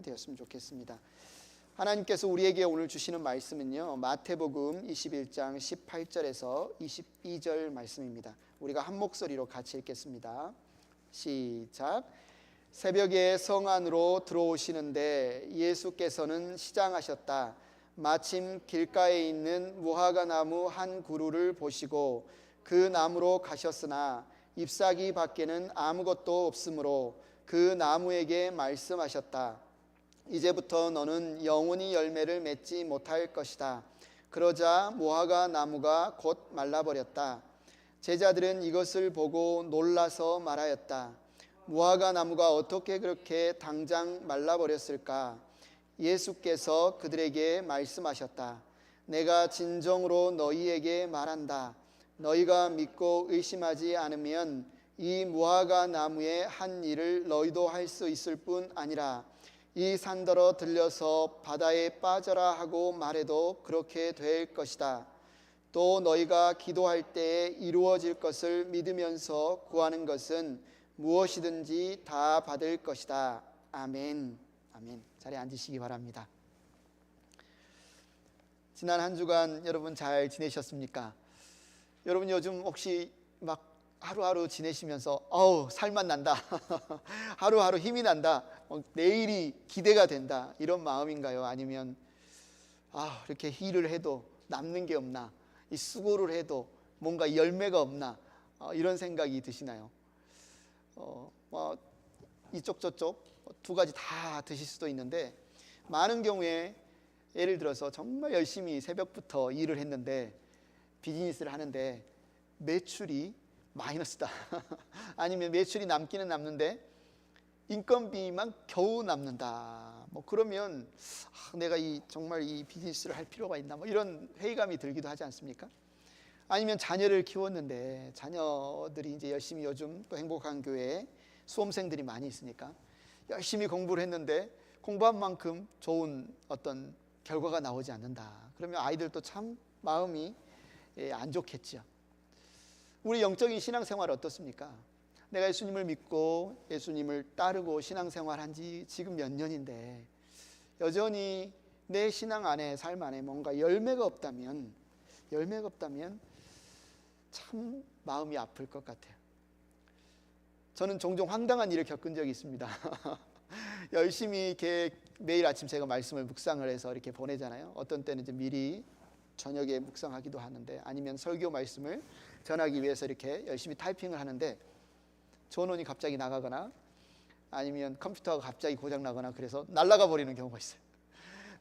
되었으면 좋겠습니다. 하나님께서 우리에게 오늘 주시는 말씀은요, 마태복음 21장 18절에서 22절 말씀입니다. 우리가 한 목소리로 같이 읽겠습니다. 시작. 새벽에 성 안으로 들어오시는데 예수께서는 시장하셨다. 마침 길가에 있는 무화과 나무 한 그루를 보시고 그 나무로 가셨으나 잎사귀 밖에는 아무것도 없으므로 그 나무에게 말씀하셨다. 이제부터 너는 영원히 열매를 맺지 못할 것이다. 그러자 무화과 나무가 곧 말라버렸다. 제자들은 이것을 보고 놀라서 말하였다. 무화과 나무가 어떻게 그렇게 당장 말라버렸을까? 예수께서 그들에게 말씀하셨다. 내가 진정으로 너희에게 말한다. 너희가 믿고 의심하지 않으면 이 무화과 나무의 한 일을 너희도 할 수 있을 뿐 아니라 이 산더러 들려서 바다에 빠져라 하고 말해도 그렇게 될 것이다. 또 너희가 기도할 때에 이루어질 것을 믿으면서 구하는 것은 무엇이든지 다 받을 것이다. 아멘. 아멘. 자리에 앉으시기 바랍니다. 지난 한 주간 여러분 잘 지내셨습니까? 여러분 요즘 혹시 막 하루하루 지내시면서 살만 난다 하루하루 힘이 난다, 내일이 기대가 된다, 이런 마음인가요? 아니면 이렇게 일을 해도 남는 게 없나, 이 수고를 해도 뭔가 열매가 없나, 이런 생각이 드시나요? 이쪽 저쪽 두 가지 다 드실 수도 있는데, 많은 경우에 예를 들어서 정말 열심히 새벽부터 일을 했는데, 비즈니스를 하는데 매출이 마이너스다 아니면 매출이 남기는 남는데 인건비만 겨우 남는다, 그러면 내가 정말 이 비즈니스를 할 필요가 있나, 이런 회의감이 들기도 하지 않습니까? 아니면 자녀를 키웠는데 자녀들이 이제 열심히, 요즘 또 행복한 교회에 수험생들이 많이 있으니까 열심히 공부를 했는데 공부한 만큼 좋은 어떤 결과가 나오지 않는다. 그러면 아이들도 참 마음이 안 좋겠죠. 우리 영적인 신앙생활 어떻습니까? 내가 예수님을 믿고 예수님을 따르고 신앙생활 한 지 지금 몇 년인데 여전히 내 신앙 안에, 삶 안에 뭔가 열매가 없다면 참 마음이 아플 것 같아요. 저는 종종 황당한 일을 겪은 적이 있습니다. 열심히 이렇게 매일 아침 제가 말씀을 묵상을 해서 이렇게 보내잖아요. 어떤 때는 이제 미리 저녁에 묵상하기도 하는데, 아니면 설교 말씀을 전하기 위해서 이렇게 열심히 타이핑을 하는데 전원이 갑자기 나가거나 아니면 컴퓨터가 갑자기 고장 나거나 그래서 날아가 버리는 경우가 있어요.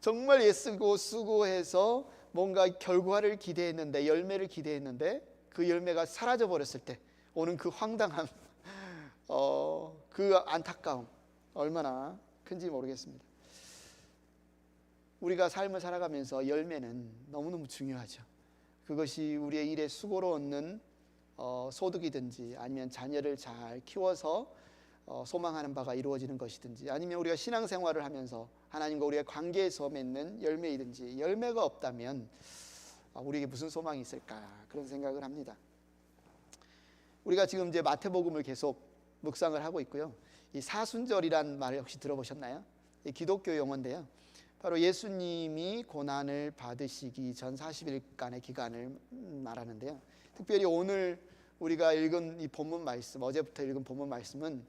정말 애쓰고 수고해서 뭔가 결과를 기대했는데, 열매를 기대했는데 그 열매가 사라져 버렸을 때 오는 그 황당함, 그 안타까움 얼마나 큰지 모르겠습니다. 우리가 삶을 살아가면서 열매는 너무너무 중요하죠. 그것이 우리의 일에 수고로 얻는 소득이든지, 아니면 자녀를 잘 키워서 소망하는 바가 이루어지는 것이든지, 아니면 우리가 신앙생활을 하면서 하나님과 우리의 관계에서 맺는 열매이든지, 열매가 없다면 우리에게 무슨 소망이 있을까, 그런 생각을 합니다. 우리가 지금 이제 마태복음을 계속 묵상을 하고 있고요. 이 사순절이란 말을 혹시 들어보셨나요? 이 기독교 용어인데요. 바로 예수님이 고난을 받으시기 전 40일간의 기간을 말하는데요. 특별히 오늘 우리가 읽은 이 본문 말씀, 어제부터 읽은 본문 말씀은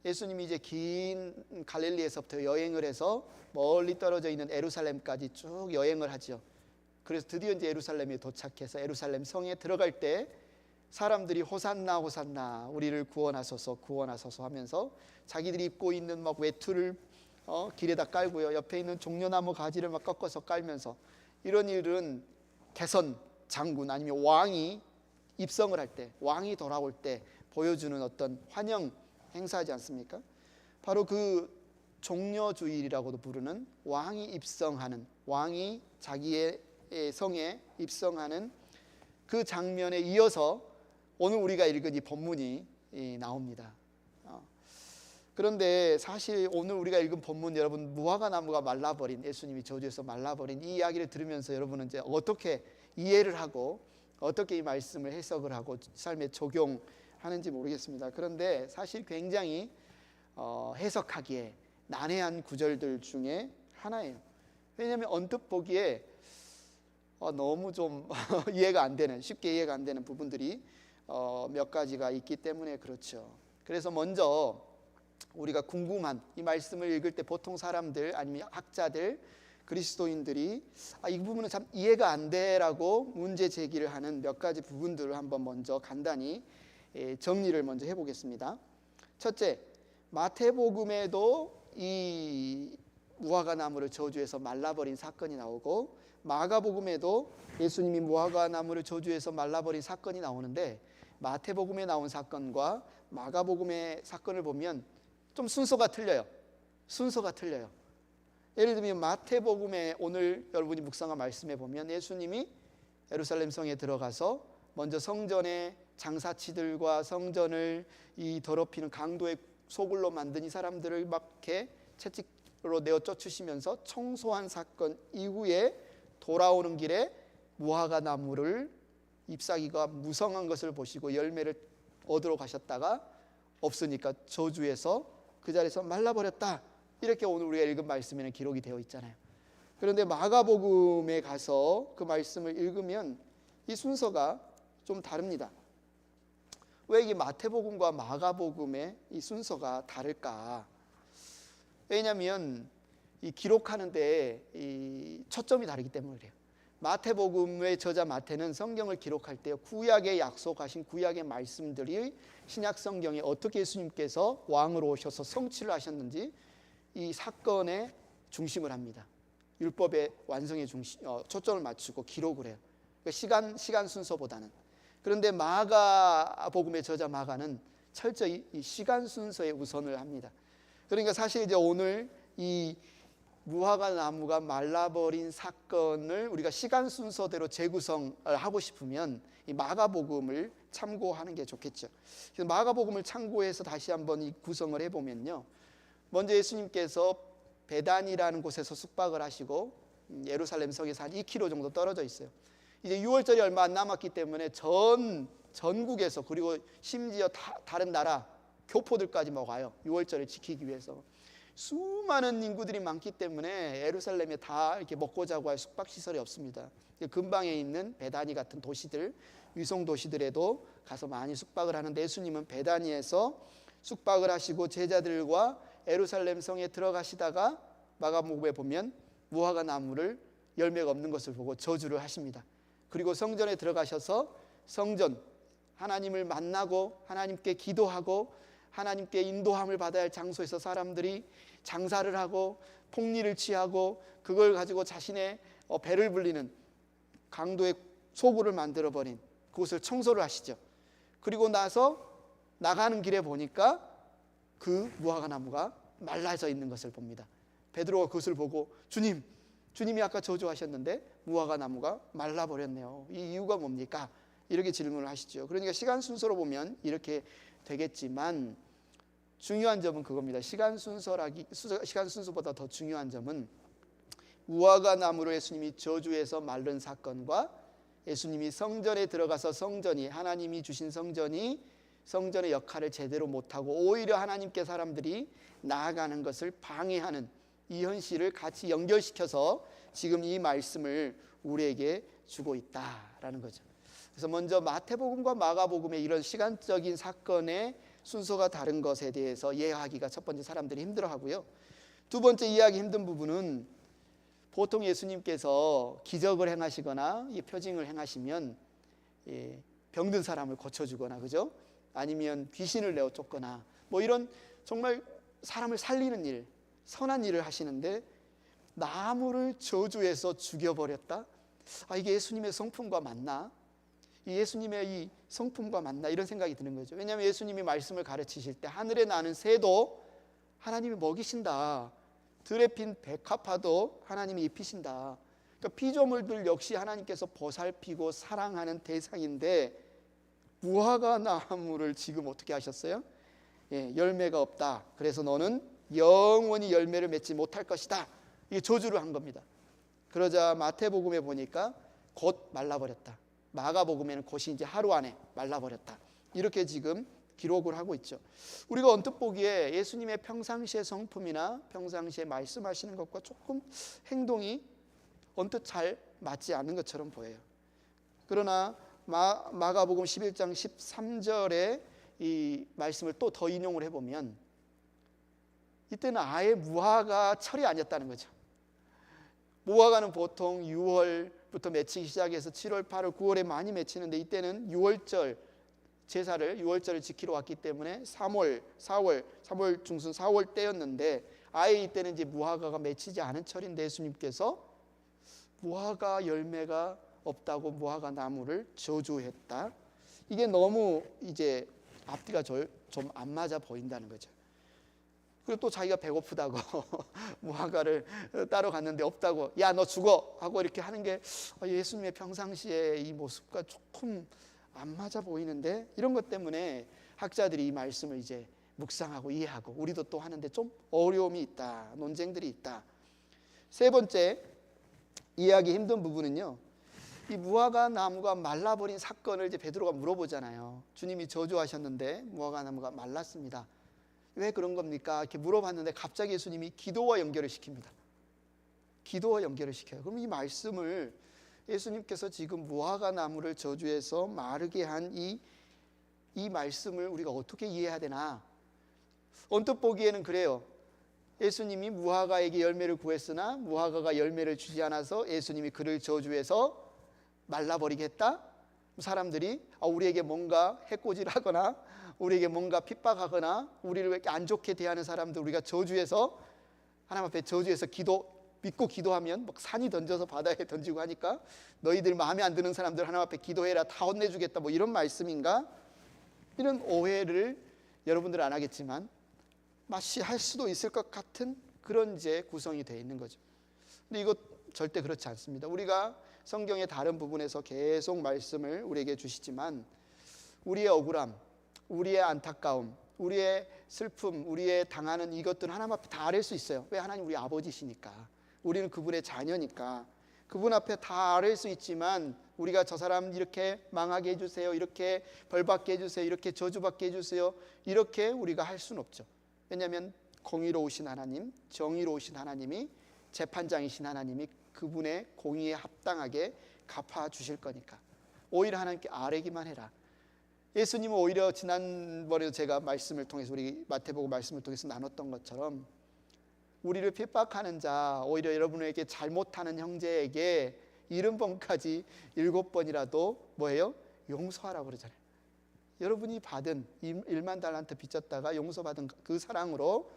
예수님이 이제 긴 갈릴리에서부터 여행을 해서 멀리 떨어져 있는 예루살렘까지 쭉 여행을 하죠. 그래서 드디어 이제 예루살렘에 도착해서 예루살렘 성에 들어갈 때 사람들이 호산나 호산나 우리를 구원하소서 구원하소서 하면서 자기들이 입고 있는 막 외투를 길에다 깔고요, 옆에 있는 종려나무 가지를 막 꺾어서 깔면서, 이런 일은 개선 장군 아니면 왕이 입성을 할 때, 왕이 돌아올 때 보여주는 어떤 환영 행사하지 않습니까? 바로 그 종려주일이라고도 부르는 왕이 입성하는, 왕이 자기의 성에 입성하는 그 장면에 이어서 오늘 우리가 읽은 이 본문이 나옵니다. 그런데 사실 오늘 우리가 읽은 본문, 여러분 무화과 나무가 말라버린, 예수님이 저주에서 말라버린 이 이야기를 들으면서 여러분은 이제 어떻게 이해를 하고 어떻게 이 말씀을 해석을 하고 삶에 적용하는지 모르겠습니다. 그런데 사실 굉장히 해석하기에 난해한 구절들 중에 하나예요. 왜냐하면 언뜻 보기에 너무 좀 이해가 안 되는, 쉽게 이해가 안 되는 부분들이 몇 가지가 있기 때문에 그렇죠. 그래서 먼저 우리가 궁금한 이 말씀을 읽을 때 보통 사람들 아니면 학자들, 그리스도인들이 이 부분은 참 이해가 안 돼라고 문제 제기를 하는 몇 가지 부분들을 한번 먼저 간단히 정리를 먼저 해보겠습니다. 첫째, 마태복음에도 이 무화과 나무를 저주해서 말라버린 사건이 나오고, 마가복음에도 예수님이 무화과 나무를 저주해서 말라버린 사건이 나오는데, 마태복음에 나온 사건과 마가복음의 사건을 보면 좀 순서가 틀려요. 예를 들면 마태복음에 오늘 여러분이 묵상한 말씀에 보면 예수님이 예루살렘 성에 들어가서 먼저 성전의 장사치들과 성전을 이 더럽히는 강도의 소굴로 만든 이 사람들을 막 이렇게 채찍으로 내어 쫓으시면서 청소한 사건 이후에 돌아오는 길에 무화과 나무를 잎사귀가 무성한 것을 보시고 열매를 얻으러 가셨다가 없으니까 저주해서 그 자리에서 말라버렸다. 이렇게 오늘 우리가 읽은 말씀에는 기록이 되어 있잖아요. 그런데 마가복음에 가서 그 말씀을 읽으면 이 순서가 좀 다릅니다. 왜 이게 마태복음과 마가복음의 이 순서가 다를까? 왜냐하면 이 기록하는데 이 초점이 다르기 때문에 그래요. 마태복음의 저자 마태는 성경을 기록할 때 구약에 약속하신 구약의 말씀들이 신약 성경에 어떻게 예수님께서 왕으로 오셔서 성취를 하셨는지 이 사건에 중심을 합니다. 율법의 완성에 초점을 맞추고 기록을 해요. 그러니까 시간 순서보다는. 그런데 마가복음의 저자 마가는 철저히 이 시간 순서에 우선을 합니다. 그러니까 사실 이제 오늘 이 무화과 나무가 말라버린 사건을 우리가 시간 순서대로 재구성을 하고 싶으면 이 마가복음을 참고하는 게 좋겠죠. 그래서 마가복음을 참고해서 다시 한번 이 구성을 해보면요. 먼저 예수님께서 베단이라는 곳에서 숙박을 하시고 예루살렘 성에서 한 2km 정도 떨어져 있어요. 이제 6월절이 얼마 안 남았기 때문에 전국에서 그리고 심지어 다른 나라 교포들까지 와요. 6월절을 지키기 위해서. 수많은 인구들이 많기 때문에 예루살렘에 다 이렇게 먹고 자고 할 숙박 시설이 없습니다. 근방에 있는 베다니 같은 도시들, 위성 도시들에도 가서 많이 숙박을 하는데 예수님은 베다니에서 숙박을 하시고 제자들과 예루살렘 성에 들어가시다가 마가복음에 보면 무화과 나무를 열매가 없는 것을 보고 저주를 하십니다. 그리고 성전에 들어가셔서 성전 하나님을 만나고 하나님께 기도하고 하나님께 인도함을 받아야 할 장소에서 사람들이 장사를 하고 폭리를 취하고 그걸 가지고 자신의 배를 불리는 강도의 소굴을 만들어버린 그곳을 청소를 하시죠. 그리고 나서 나가는 길에 보니까 그 무화과 나무가 말라져 있는 것을 봅니다. 베드로가 그것을 보고 주님이 아까 저주하셨는데 무화과 나무가 말라버렸네요. 이 이유가 뭡니까? 이렇게 질문을 하시죠. 그러니까 시간 순서로 보면 이렇게 되겠지만 중요한 점은 그겁니다. 시간 순서보다 더 중요한 점은 무화과 나무를 예수님이 저주해서 마른 사건과 예수님이 성전에 들어가서 성전이 하나님이 주신 성전이 성전의 역할을 제대로 못하고 오히려 하나님께 사람들이 나아가는 것을 방해하는 이 현실을 같이 연결시켜서 지금 이 말씀을 우리에게 주고 있다라는 거죠. 그래서 먼저 마태복음과 마가복음의 이런 시간적인 사건의 순서가 다른 것에 대해서 이해하기가 첫 번째 사람들이 힘들어하고요. 두 번째 이해하기 힘든 부분은 보통 예수님께서 기적을 행하시거나 표징을 행하시면 병든 사람을 고쳐주거나 그죠? 아니면 귀신을 내어 쫓거나 뭐 이런 정말 사람을 살리는 일, 선한 일을 하시는데 나무를 저주해서 죽여버렸다? 이게 예수님의 성품과 맞나? 이 예수님의 이 성품과 맞나? 이런 생각이 드는 거죠. 왜냐하면 예수님이 말씀을 가르치실 때 하늘에 나는 새도 하나님이 먹이신다. 들에 핀 백합화도 하나님이 입히신다. 그러니까 피조물들 역시 하나님께서 보살피고 사랑하는 대상인데 무화과 나무를 지금 어떻게 하셨어요? 열매가 없다. 그래서 너는 영원히 열매를 맺지 못할 것이다. 이게 저주를 한 겁니다. 그러자 마태복음에 보니까 곧 말라버렸다. 마가복음에는 곧이 이제 하루 안에 말라버렸다. 이렇게 지금 기록을 하고 있죠. 우리가 언뜻 보기에 예수님의 평상시의 성품이나 평상시에 말씀하시는 것과 조금 행동이 언뜻 잘 맞지 않는 것처럼 보여요. 그러나 마가복음 11장 13절에 이 말씀을 또 더 인용을 해보면 이때는 아예 무화과 철이 아니었다는 거죠. 무화과는 보통 6월부터 맺히기 시작해서 7월, 8월, 9월에 많이 맺히는데 이때는 6월절 제사를 6월절을 지키러 왔기 때문에 3월 중순 4월 때였는데 아예 이때는 이제 무화과가 맺히지 않은 철인데 예수님께서 무화과 열매가 없다고 무화과 나무를 저주했다. 이게 너무 이제 앞뒤가 좀 안 맞아 보인다는 거죠. 그리고 또 자기가 배고프다고 무화과를 따러 갔는데 없다고, 야 너 죽어 하고 이렇게 하는 게 예수님의 평상시의 이 모습과 조금 안 맞아 보이는데, 이런 것 때문에 학자들이 이 말씀을 이제 묵상하고 이해하고 우리도 또 하는데 좀 어려움이 있다, 논쟁들이 있다. 세 번째 이해하기 힘든 부분은요, 이 무화과 나무가 말라버린 사건을 이제 베드로가 물어보잖아요. 주님이 저주하셨는데 무화과 나무가 말랐습니다. 왜 그런 겁니까? 이렇게 물어봤는데 갑자기 예수님이 기도와 연결을 시킵니다. 기도와 연결을 시켜요. 그럼 이 말씀을 예수님께서 지금 무화과 나무를 저주해서 마르게 한 이 말씀을 우리가 어떻게 이해해야 되나? 언뜻 보기에는 그래요. 예수님이 무화과에게 열매를 구했으나 무화과가 열매를 주지 않아서 예수님이 그를 저주해서 말라버리게 했다? 사람들이 우리에게 뭔가 해코지를 하거나 우리에게 뭔가 핍박하거나 우리를 왜 이렇게 안 좋게 대하는 사람들 우리가 저주해서, 하나님 앞에 저주해서 믿고 기도하면 막 산이 던져서 바다에 던지고 하니까 너희들 마음에 안 드는 사람들 하나님 앞에 기도해라 다 혼내주겠다, 뭐 이런 말씀인가? 이런 오해를 여러분들은 안 하겠지만 마치 할 수도 있을 것 같은 그런 이제 구성이 되어 있는 거죠. 근데 이거 절대 그렇지 않습니다. 우리가 성경의 다른 부분에서 계속 말씀을 우리에게 주시지만 우리의 억울함, 우리의 안타까움, 우리의 슬픔, 우리의 당하는 이것들은 하나님 앞에 다 아뢰 수 있어요. 왜? 하나님 우리 아버지시니까. 우리는 그분의 자녀니까. 그분 앞에 다 아뢰 수 있지만 우리가 저 사람 이렇게 망하게 해주세요, 이렇게 벌받게 해주세요, 이렇게 저주받게 해주세요, 이렇게 우리가 할 수는 없죠. 왜냐하면 공의로우신 하나님, 정의로우신 하나님이, 재판장이신 하나님이 그분의 공의에 합당하게 갚아주실 거니까 오히려 하나님께 아뢰기만 해라. 예수님은 오히려 지난번에도 제가 말씀을 통해서 우리 마태복음 말씀을 통해서 나눴던 것처럼 우리를 핍박하는 자, 오히려 여러분에게 잘못하는 형제에게 70번까지 7번이라도 뭐예요? 용서하라고 그러잖아요. 여러분이 받은 1만 달란트 빚졌다가 용서받은 그 사랑으로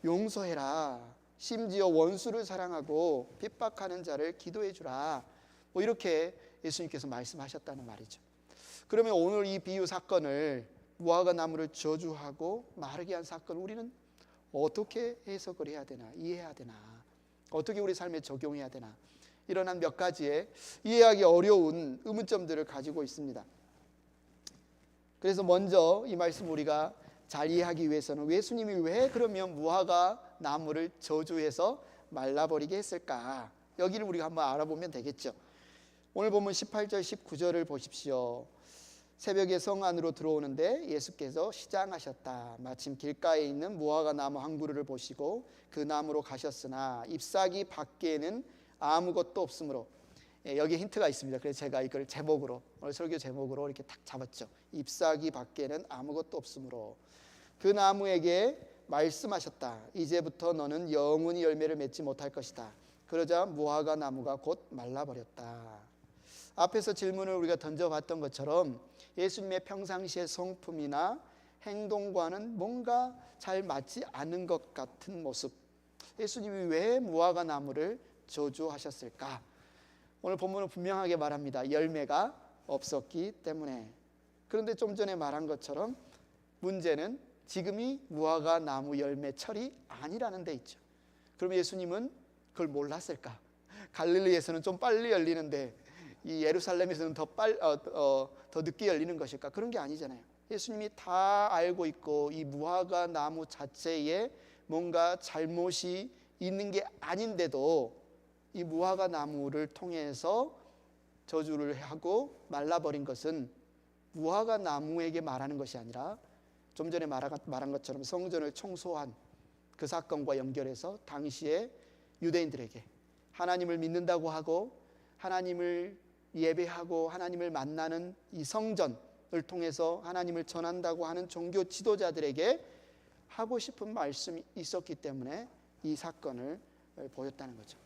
용서해라. 심지어 원수를 사랑하고 핍박하는 자를 기도해 주라. 뭐 이렇게 예수님께서 말씀하셨다는 말이죠. 그러면 오늘 이 비유 사건을, 무화과 나무를 저주하고 마르게 한 사건을 우리는 어떻게 해석을 해야 되나, 이해해야 되나, 어떻게 우리 삶에 적용해야 되나, 이런 한 몇 가지의 이해하기 어려운 의문점들을 가지고 있습니다. 그래서 먼저 이 말씀 우리가 잘 이해하기 위해서는 예수님이 왜 그러면 무화과 나무를 저주해서 말라버리게 했을까? 여기를 우리가 한번 알아보면 되겠죠. 오늘 보면 18절 19절을 보십시오. 새벽에 성 안으로 들어오는데 예수께서 시장하셨다. 마침 길가에 있는 무화과 나무 한 그루를 보시고 그 나무로 가셨으나 잎사귀 밖에는 아무것도 없으므로. 여기 힌트가 있습니다. 그래서 제가 이걸 제목으로, 오늘 설교 제목으로 이렇게 딱 잡았죠. 잎사귀 밖에는 아무것도 없으므로 그 나무에게 말씀하셨다. 이제부터 너는 영원히 열매를 맺지 못할 것이다. 그러자 무화과 나무가 곧 말라버렸다. 앞에서 질문을 우리가 던져봤던 것처럼 예수님의 평상시의 성품이나 행동과는 뭔가 잘 맞지 않는 것 같은 모습. 예수님이 왜 무화과 나무를 저주하셨을까? 오늘 본문은 분명하게 말합니다. 열매가 없었기 때문에. 그런데 좀 전에 말한 것처럼 문제는 지금이 무화과 나무 열매철이 아니라는 데 있죠. 그럼 예수님은 그걸 몰랐을까? 갈릴리에서는 좀 빨리 열리는데 이 예루살렘에서는 더 늦게 열리는 것일까? 그런 게 아니잖아요. 예수님이 다 알고 있고 이 무화과 나무 자체에 뭔가 잘못이 있는 게 아닌데도 이 무화과 나무를 통해서 저주를 하고 말라버린 것은 무화과 나무에게 말하는 것이 아니라 좀 전에 말한 것처럼 성전을 청소한 그 사건과 연결해서 당시에 유대인들에게 하나님을 믿는다고 하고 하나님을 예배하고 하나님을 만나는 이 성전을 통해서 하나님을 전한다고 하는 종교 지도자들에게 하고 싶은 말씀이 있었기 때문에 이 사건을 보였다는 거죠.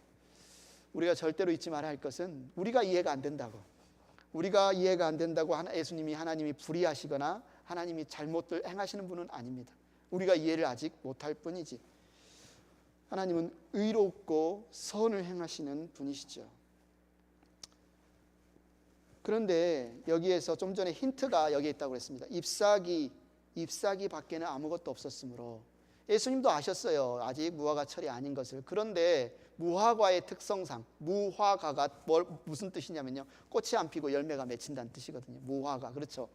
우리가 절대로 잊지 말아야 할 것은 우리가 이해가 안 된다고 예수님이 하나님이 불의하시거나 하나님이 잘못을 행하시는 분은 아닙니다. 우리가 이해를 아직 못할 뿐이지 하나님은 의롭고 선을 행하시는 분이시죠. 그런데 여기에서 좀 전에 힌트가 여기에 있다고 그랬습니다. 잎사귀 밖에는 아무것도 없었으므로 예수님도 아셨어요. 아직 무화과 철이 아닌 것을. 그런데 무화과의 특성상 무화과가 무슨 뜻이냐면요, 꽃이 안 피고 열매가 맺힌다는 뜻이거든요. 무화과, 그렇죠?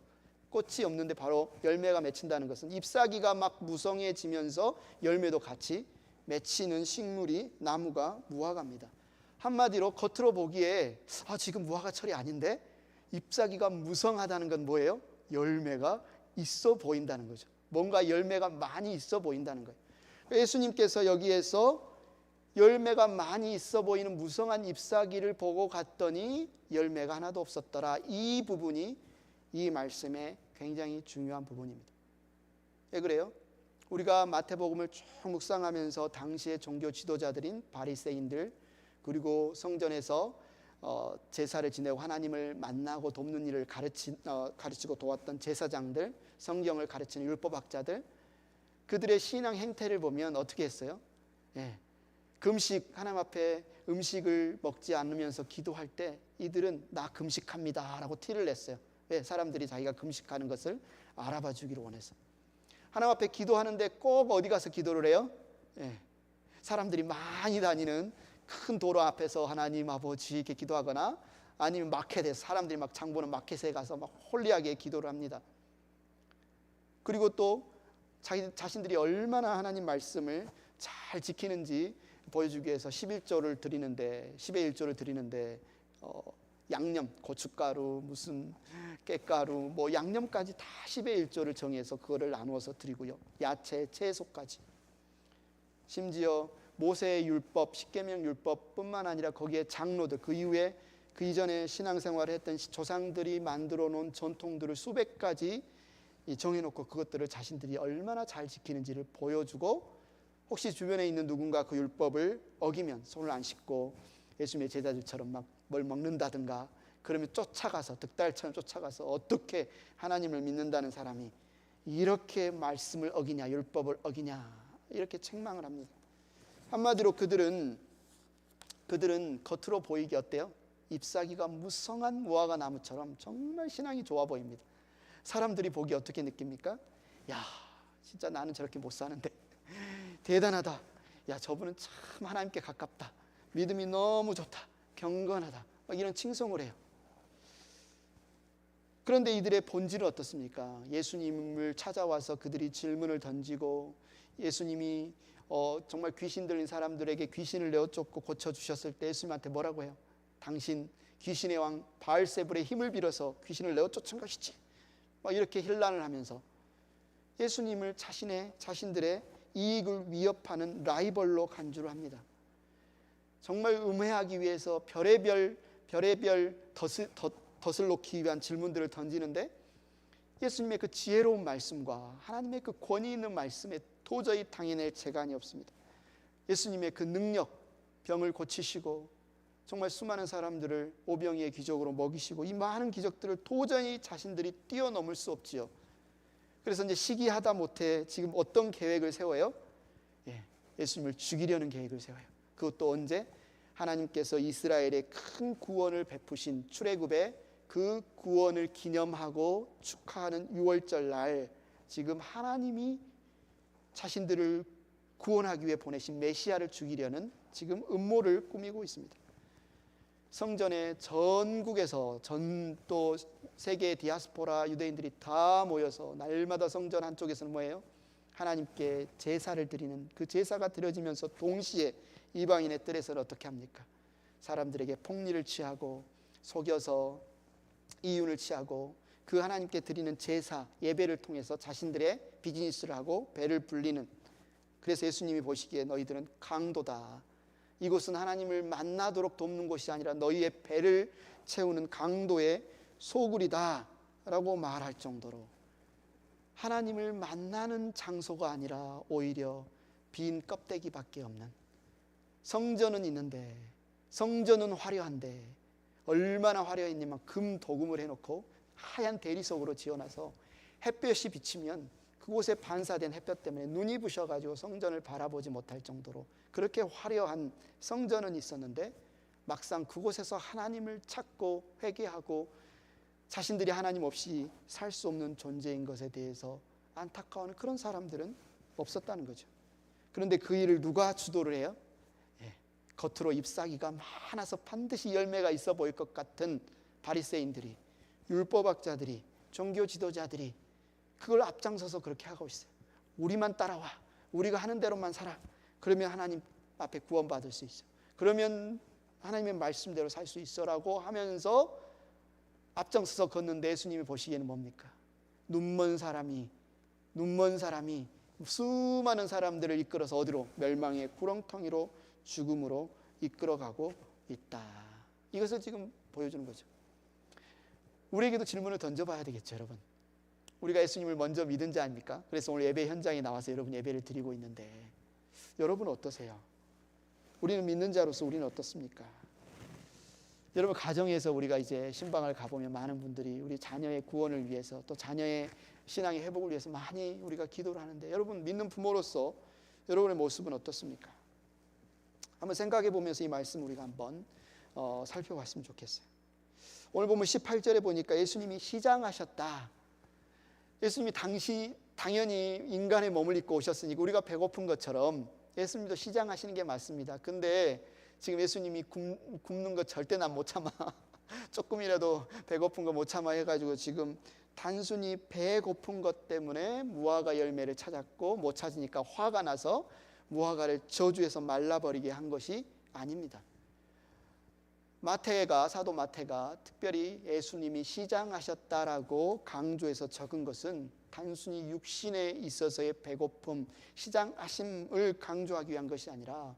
꽃이 없는데 바로 열매가 맺힌다는 것은 잎사귀가 막 무성해지면서 열매도 같이 맺히는 식물이 나무가 무화과입니다. 한마디로 겉으로 보기에 지금 무화과 철이 아닌데 잎사귀가 무성하다는 건 뭐예요? 열매가 있어 보인다는 거죠. 뭔가 열매가 많이 있어 보인다는 거예요. 예수님께서 여기에서 열매가 많이 있어 보이는 무성한 잎사귀를 보고 갔더니 열매가 하나도 없었더라. 이 부분이 이 말씀의 굉장히 중요한 부분입니다. 왜 그래요? 우리가 마태복음을 쭉 묵상하면서 당시의 종교 지도자들인 바리새인들, 그리고 성전에서 제사를 지내고 하나님을 만나고 돕는 일을 가르치고 도왔던 제사장들, 성경을 가르치는 율법학자들, 그들의 신앙 행태를 보면 어떻게 했어요? 금식, 하나님 앞에 음식을 먹지 않으면서 기도할 때 이들은 나 금식합니다 라고 티를 냈어요. 왜? 사람들이 자기가 금식하는 것을 알아봐 주기를 원해서. 하나님 앞에 기도하는데 꼭 어디 가서 기도를 해요? 사람들이 많이 다니는 큰 도로 앞에서 하나님 아버지 이렇게 기도하거나 아니면 마켓에서 사람들이 막 장 보는 마켓에 가서 막 홀리하게 기도를 합니다. 그리고 또 자신들이 얼마나 하나님 말씀을 잘 지키는지 보여주기 위해서 11조를 드리는데, 10의 1조를 드리는데 양념, 고춧가루, 무슨 깻가루, 뭐 양념까지 다 10의 1조를 정해서 그거를 나누어서 드리고요. 야채, 채소까지. 심지어 모세의 율법, 십계명 율법뿐만 아니라 거기에 장로들, 그 이후에 그 이전에 신앙생활을 했던 조상들이 만들어 놓은 전통들을 수백 가지 정해놓고 그것들을 자신들이 얼마나 잘 지키는지를 보여주고, 혹시 주변에 있는 누군가 그 율법을 어기면 손을 안 씻고 예수님의 제자들처럼 막 뭘 먹는다든가 그러면 쫓아가서, 득달처럼 쫓아가서 어떻게 하나님을 믿는다는 사람이 이렇게 말씀을 어기냐, 율법을 어기냐, 이렇게 책망을 합니다. 한마디로 그들은 겉으로 보이기 어때요? 잎사귀가 무성한 무화과 나무처럼 정말 신앙이 좋아 보입니다. 사람들이 보기 어떻게 느낍니까? 야, 진짜 나는 저렇게 못 사는데 대단하다. 야, 저분은 참 하나님께 가깝다. 믿음이 너무 좋다. 경건하다. 막 이런 칭송을 해요. 그런데 이들의 본질은 어떻습니까? 예수님을 찾아와서 그들이 질문을 던지고 예수님이 정말 귀신 들린 사람들에게 귀신을 내어쫓고 고쳐주셨을 때 예수님한테 뭐라고 해요? 당신 귀신의 왕 바알세불의 힘을 빌어서 귀신을 내어쫓은 것이지. 막 이렇게 힐난을 하면서 예수님을 자신들의 이익을 위협하는 라이벌로 간주를 합니다. 정말 음해하기 위해서 별의별 덫을 놓기 위한 질문들을 던지는데 예수님의 그 지혜로운 말씀과 하나님의 그 권위 있는 말씀에 도저히 당해낼 재간이 없습니다. 예수님의 그 능력, 병을 고치시고 정말 수많은 사람들을 오병이의 기적으로 먹이시고 이 많은 기적들을 도저히 자신들이 뛰어넘을 수 없지요. 그래서 이제 시기하다 못해 지금 어떤 계획을 세워요? 예수님을 죽이려는 계획을 세워요. 그것도 언제? 하나님께서 이스라엘에 큰 구원을 베푸신 출애굽의 그 구원을 기념하고 축하하는 6월절 날 지금 하나님이 자신들을 구원하기 위해 보내신 메시아를 죽이려는 지금 음모를 꾸미고 있습니다. 성전에 전국에서 또 세계의 디아스포라 유대인들이 다 모여서 날마다 성전 한쪽에서는 뭐예요? 하나님께 제사를 드리는 그 제사가 드려지면서 동시에 이방인의 뜰에서는 어떻게 합니까? 사람들에게 폭리를 취하고 속여서 이윤을 취하고 그 하나님께 드리는 제사, 예배를 통해서 자신들의 비즈니스를 하고 배를 불리는, 그래서 예수님이 보시기에 너희들은 강도다. 이곳은 하나님을 만나도록 돕는 곳이 아니라 너희의 배를 채우는 강도의 소굴이다 라고 말할 정도로 하나님을 만나는 장소가 아니라 오히려 빈 껍데기밖에 없는, 성전은 있는데, 성전은 화려한데 얼마나 화려했냐면 금 도금을 해놓고 하얀 대리석으로 지어놔서 햇볕이 비치면 그곳에 반사된 햇볕 때문에 눈이 부셔가지고 성전을 바라보지 못할 정도로 그렇게 화려한 성전은 있었는데, 막상 그곳에서 하나님을 찾고 회개하고 자신들이 하나님 없이 살 수 없는 존재인 것에 대해서 안타까워하는 그런 사람들은 없었다는 거죠. 그런데 그 일을 누가 주도를 해요? 겉으로 잎사귀가 많아서 반드시 열매가 있어 보일 것 같은 바리새인들이, 율법학자들이, 종교 지도자들이 그걸 앞장서서 그렇게 하고 있어요. 우리만 따라와, 우리가 하는 대로만 살아, 그러면 하나님 앞에 구원받을 수 있어, 그러면 하나님의 말씀대로 살 수 있어라고 하면서 앞장서서 걷는데, 예수님이 보시기에는 뭡니까? 눈먼 사람이 수많은 사람들을 이끌어서 어디로? 멸망의 구렁텅이로, 죽음으로 이끌어가고 있다. 이것을 지금 보여주는 거죠. 우리에게도 질문을 던져봐야 되겠죠, 여러분. 우리가 예수님을 먼저 믿은 자 아닙니까? 그래서 오늘 예배 현장에 나와서 여러분 예배를 드리고 있는데, 여러분 어떠세요? 우리는 믿는 자로서 우리는 어떻습니까? 여러분, 가정에서 우리가 이제 신방을 가보면 많은 분들이 우리 자녀의 구원을 위해서, 또 자녀의 신앙의 회복을 위해서 많이 우리가 기도를 하는데, 여러분 믿는 부모로서 여러분의 모습은 어떻습니까? 한번 생각해 보면서 이 말씀 우리가 한번 살펴봤으면 좋겠어요. 오늘 보면 18절에 보니까 예수님이 시장하셨다. 예수님이 당연히 인간의 몸을 입고 오셨으니까 우리가 배고픈 것처럼 예수님도 시장하시는 게 맞습니다. 근데 지금 예수님이 굶는 거 절대 난 못 참아 조금이라도 배고픈 거 못 참아 해가지고 지금 단순히 배고픈 것 때문에 무화과 열매를 찾았고 못 찾으니까 화가 나서 무화과를 저주해서 말라버리게 한 것이 아닙니다. 사도 마태가 특별히 예수님이 시장하셨다라고 강조해서 적은 것은 단순히 육신에 있어서의 배고픔, 시장하심을 강조하기 위한 것이 아니라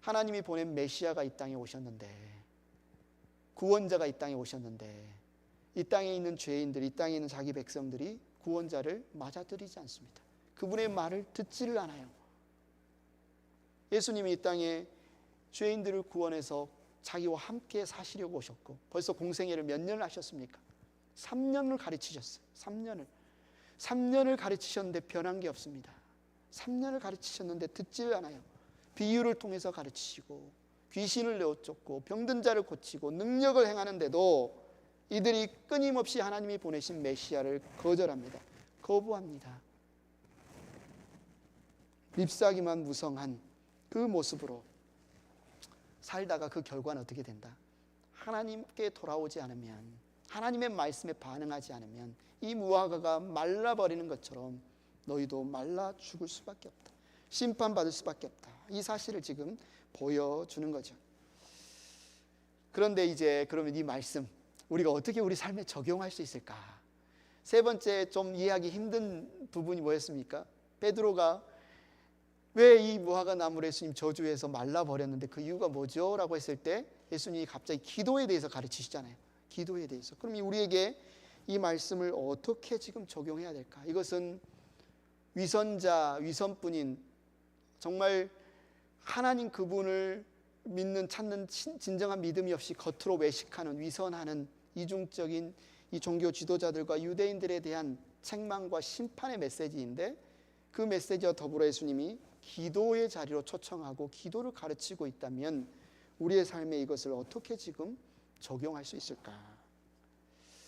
하나님이 보낸 메시아가 이 땅에 오셨는데, 구원자가 이 땅에 오셨는데, 이 땅에 있는 죄인들, 이 땅에 있는 자기 백성들이 구원자를 맞아들이지 않습니다. 그분의 말을 듣지를 않아요. 예수님이 이 땅에 죄인들을 구원해서 자기와 함께 사시려고 오셨고, 벌써 공생애를 몇 년을 하셨습니까? 3년을 가르치셨어요. 3년을 가르치셨는데 변한 게 없습니다. 3년을 가르치셨는데 듣지를 않아요. 비유를 통해서 가르치시고 귀신을 내어쫓고 병든 자를 고치고 능력을 행하는데도 이들이 끊임없이 하나님이 보내신 메시아를 거절합니다. 거부합니다. 잎사귀만 무성한 그 모습으로 살다가 그 결과는 어떻게 된다? 하나님께 돌아오지 않으면, 하나님의 말씀에 반응하지 않으면 이 무화과가 말라버리는 것처럼 너희도 말라 죽을 수밖에 없다. 심판받을 수밖에 없다. 이 사실을 지금 보여주는 거죠. 그런데 이제 그러면 이 말씀 우리가 어떻게 우리 삶에 적용할 수 있을까? 세 번째 좀 이해하기 힘든 부분이 뭐였습니까? 베드로가 왜 이 무화과 나무를 예수님 저주해서 말라버렸는데 그 이유가 뭐죠? 라고 했을 때 예수님이 갑자기 기도에 대해서 가르치시잖아요. 기도에 대해서. 그럼 우리에게 이 말씀을 어떻게 지금 적용해야 될까? 이것은 위선뿐인 정말 하나님 그분을 믿는, 찾는 진정한 믿음이 없이 겉으로 외식하는, 위선하는 이중적인 이 종교 지도자들과 유대인들에 대한 책망과 심판의 메시지인데, 그 메시지와 더불어 예수님이 기도의 자리로 초청하고 기도를 가르치고 있다면 우리의 삶에 이것을 어떻게 지금 적용할 수 있을까?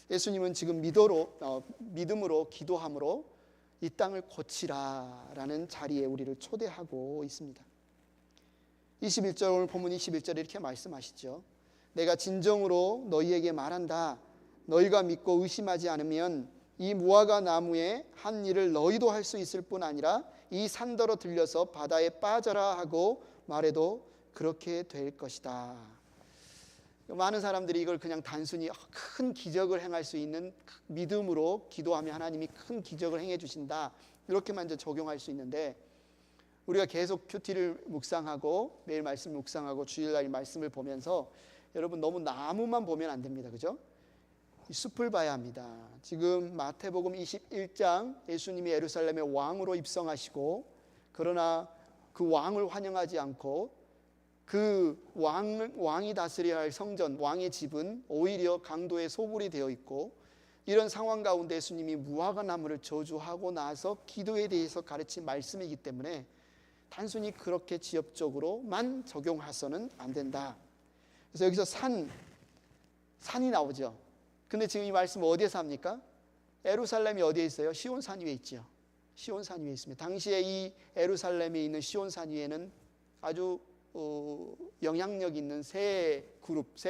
예수님은 지금 믿음으로 기도함으로 이 땅을 고치라라는 자리에 우리를 초대하고 있습니다. 21절, 오늘 본문 21절에 이렇게 말씀하시죠. 내가 진정으로 너희에게 말한다. 너희가 믿고 의심하지 않으면 이 무화과 나무에 한 일을 너희도 할 수 있을 뿐 아니라 이 산더러 들려서 바다에 빠져라 하고 말해도 그렇게 될 것이다. 많은 사람들이 이걸 그냥 단순히 큰 기적을 행할 수 있는 믿음으로 기도하면 하나님이 큰 기적을 행해 주신다, 이렇게만 이제 적용할 수 있는데, 우리가 계속 큐티를 묵상하고 매일 말씀 묵상하고 주일날 말씀을 보면서 여러분 너무 나무만 보면 안 됩니다. 그죠? 이 숲을 봐야 합니다. 지금 마태복음 21장 예수님이 예루살렘의 왕으로 입성하시고, 그러나 그 왕을 환영하지 않고 그 왕이 다스려야 할 성전, 왕의 집은 오히려 강도의 소굴이 되어 있고, 이런 상황 가운데 예수님이 무화과 나무를 저주하고 나서 기도에 대해서 가르친 말씀이기 때문에 단순히 그렇게 지엽적으로만 적용해서는 안 된다. 그래서 여기서 산이 나오죠. 근데 지금 이 말씀 어디에서 합니까? 예루살렘이 어디에 있어요? 시온산 위에 있죠. 시온산 위에 있습니다. 당시에 이 예루살렘에 있는 시온산 위에는 아주 영향력 있는 세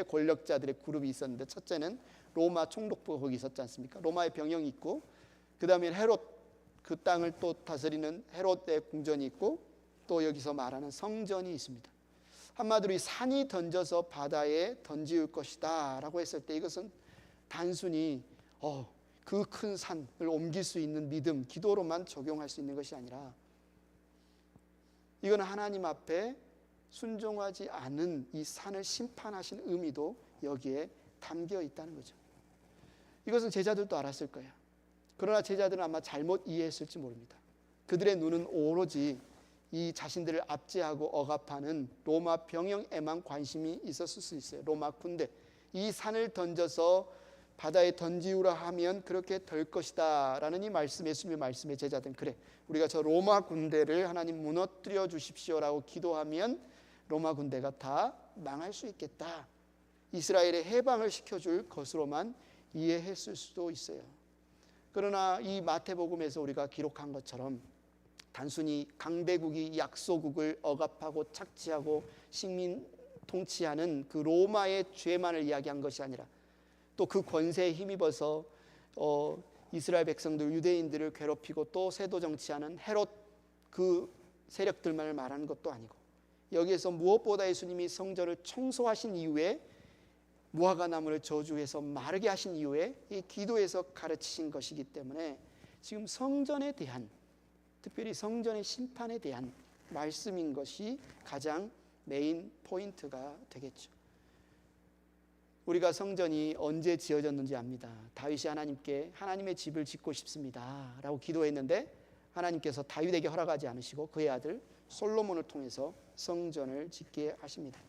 권력자들의 그룹이 있었는데, 첫째는 로마 총독부가 거기 있었지 않습니까? 로마의 병영이 있고, 그 다음에 헤롯, 그 땅을 또 다스리는 헤롯의 궁전이 있고, 또 여기서 말하는 성전이 있습니다. 한마디로 이 산이 던져서 바다에 던지울 것이다 라고 했을 때, 이것은 단순히 그 큰 산을 옮길 수 있는 믿음, 기도로만 적용할 수 있는 것이 아니라, 이건 하나님 앞에 순종하지 않은 이 산을 심판하신 의미도 여기에 담겨 있다는 거죠. 이것은 제자들도 알았을 거예요. 그러나 제자들은 아마 잘못 이해했을지 모릅니다. 그들의 눈은 오로지 이 자신들을 압제하고 억압하는 로마 병영에만 관심이 있었을 수 있어요. 로마 군대, 이 산을 던져서 바다에 던지우라 하면 그렇게 될 것이다 라는 이 말씀, 예수님의 말씀에 제자들은, 그래, 우리가 저 로마 군대를 하나님 무너뜨려 주십시오라고 기도하면 로마 군대가 다 망할 수 있겠다, 이스라엘의 해방을 시켜줄 것으로만 이해했을 수도 있어요. 그러나 이 마태복음에서 우리가 기록한 것처럼 단순히 강대국이 약소국을 억압하고 착취하고 식민 통치하는 그 로마의 죄만을 이야기한 것이 아니라, 또 그 권세에 힘입어서 이스라엘 백성들, 유대인들을 괴롭히고 또 세도 정치하는 헤롯, 그 세력들만을 말하는 것도 아니고, 여기에서 무엇보다 예수님이 성전을 청소하신 이후에, 무화과 나무를 저주해서 마르게 하신 이후에 이 기도에서 가르치신 것이기 때문에, 지금 성전에 대한, 특별히 성전의 심판에 대한 말씀인 것이 가장 메인 포인트가 되겠죠. 우리가 성전이 언제 지어졌는지 압니다. 다윗이 하나님께 하나님의 집을 짓고 싶습니다 라고 기도했는데, 하나님께서 다윗에게 허락하지 않으시고 그의 아들 솔로몬을 통해서 성전을 짓게 하십니다.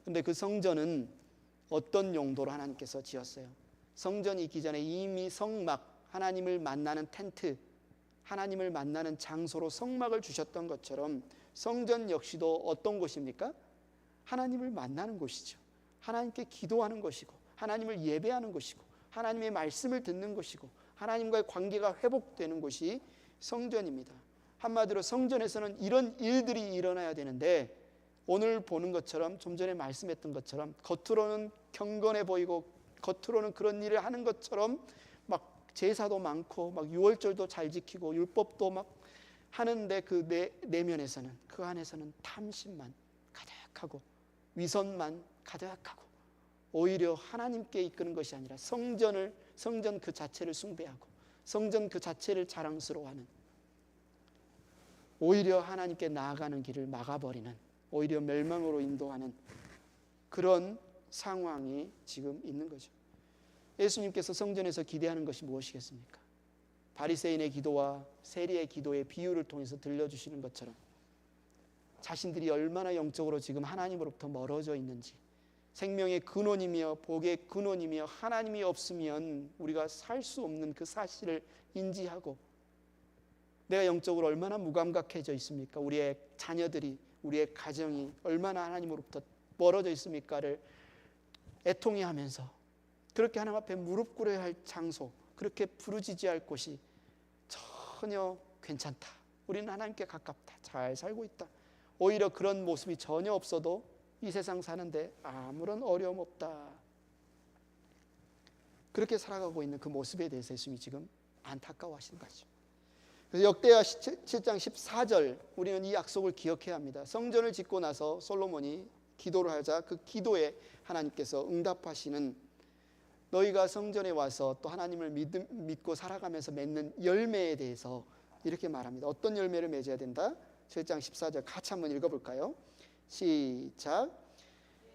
그런데 그 성전은 어떤 용도로 하나님께서 지었어요? 성전이 있기 전에 이미 성막, 하나님을 만나는 텐트, 하나님을 만나는 장소로 성막을 주셨던 것처럼, 성전 역시도 어떤 곳입니까? 하나님을 만나는 곳이죠. 하나님께 기도하는 것이고, 하나님을 예배하는 것이고, 하나님의 말씀을 듣는 것이고, 하나님과의 관계가 회복되는 곳이 성전입니다. 한마디로 성전에서는 이런 일들이 일어나야 되는데, 오늘 보는 것처럼, 좀 전에 말씀했던 것처럼 겉으로는 경건해 보이고 겉으로는 그런 일을 하는 것처럼 막 제사도 많고 막 유월절도 잘 지키고 율법도 막 하는데, 그 내면에서는, 그 안에서는 탐심만 가득하고 위선만 가득하고, 오히려 하나님께 이끄는 것이 아니라 성전 그 자체를 숭배하고 성전 그 자체를 자랑스러워하는, 오히려 하나님께 나아가는 길을 막아버리는, 오히려 멸망으로 인도하는 그런 상황이 지금 있는 거죠. 예수님께서 성전에서 기대하는 것이 무엇이겠습니까? 바리새인의 기도와 세리의 기도의 비유를 통해서 들려주시는 것처럼, 자신들이 얼마나 영적으로 지금 하나님으로부터 멀어져 있는지, 생명의 근원이며 복의 근원이며 하나님이 없으면 우리가 살 수 없는 그 사실을 인지하고, 내가 영적으로 얼마나 무감각해져 있습니까? 우리의 자녀들이, 우리의 가정이 얼마나 하나님으로부터 멀어져 있습니까를 애통해하면서, 그렇게 하나님 앞에 무릎 꿇어야 할 장소, 그렇게 부르짖어야 할 곳이 전혀 괜찮다, 우리는 하나님께 가깝다, 잘 살고 있다, 오히려 그런 모습이 전혀 없어도 이 세상 사는데 아무런 어려움 없다, 그렇게 살아가고 있는 그 모습에 대해서 예수님이 지금 안타까워하시는 거죠. 그래서 역대하 7장 14절, 우리는 이 약속을 기억해야 합니다. 성전을 짓고 나서 솔로몬이 기도를 하자 그 기도에 하나님께서 응답하시는, 너희가 성전에 와서 또 하나님을 믿고 살아가면서 맺는 열매에 대해서 이렇게 말합니다. 어떤 열매를 맺어야 된다? 7장 14절 같이 한번 읽어볼까요? 시작.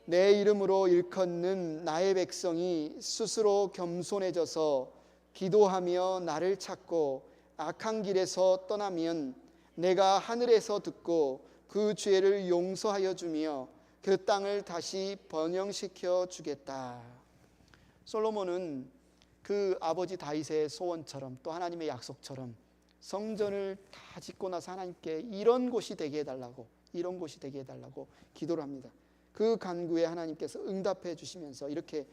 내 이름으로 일컫는 나의 백성이 스스로 겸손해져서 기도하며 나를 찾고 악한 길에서 떠나면 내가 하늘에서 듣고 그 죄를 용서하여 주며 그 땅을 다시 번영시켜 주겠다. 솔로몬은 그 아버지 다윗의 소원처럼 또 하나님의 약속처럼 성전을 다 짓고 나서 하나님께 이런 곳이 되게 해달라고, 이런 곳이 되게 해달라고 기도를 합니다. 그 간구에 하나님께서 응답해 주시면서 이렇게